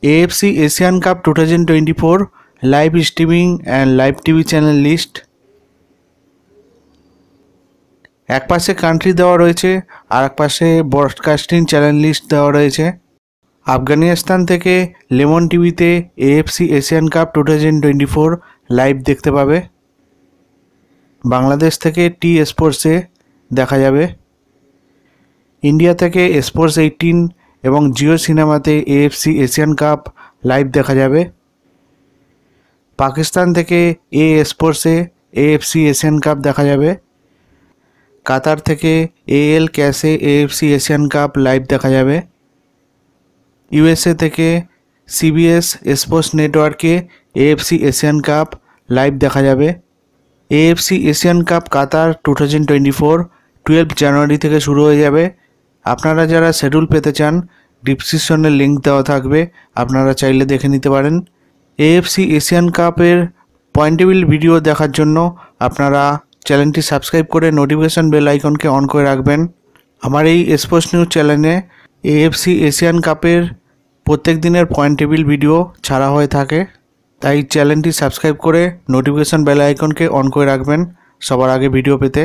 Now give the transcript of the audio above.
AFC Asian Cup 2024 live streaming and live TV channel list. এক পাশে country দেওয়া রয়েছে আর এক পাশে ব্রডকাস্টিং চ্যানেল লিস্ট দেওয়া রয়েছে। আফগানিস্তান থেকে লেমন টিভিতে AFC এশিয়ান কাপ 2024 লাইভ দেখতে পাবে। বাংলাদেশ থেকে টি স্পোর্টসে দেখা যাবে। ইন্ডিয়া থেকে স্পোর্টস 18 এবং জিও সিনেমাতে AFC এশিয়ান কাপ লাইভ দেখা যাবে। পাকিস্তান থেকে স্পোর্টসে AFC এশিয়ান কাপ দেখা যাবে। কাতার থেকে AL ক্যাশে AFC এশিয়ান কাপ লাইভ দেখা যাবে। USA থেকে CBS স্পোর্টস নেটওয়ার্কে AFC এশিয়ান কাপ লাইভ দেখা যাবে। AFC এশিয়ান কাপ কাতার 2024 12 জানুয়ারি থেকে শুরু হয়ে যাবে। আপনারা যারা শিডিউল পেতে চান ডিসক্রিপশনে লিঙ্ক দেওয়া থাকবে, আপনারা চাইলে দেখে নিতে পারেন। AFC এশিয়ান কাপের পয়েন্ট টেবিল ভিডিও দেখার জন্য আপনারা চ্যানেলটি সাবস্ক্রাইব করে নোটিফিকেশান বেল আইকনকে অন করে রাখবেন। আমার এই স্পোর্টস নিউজ চ্যানেলে AFC এশিয়ান কাপের প্রত্যেক দিনের পয়েন্ট টেবিল ভিডিও ছাড়া হয়ে থাকে, তাই চ্যানেলটি সাবস্ক্রাইব করে নোটিফিকেশান বেল আইকনকে অন করে রাখবেন সবার আগে ভিডিও পেতে।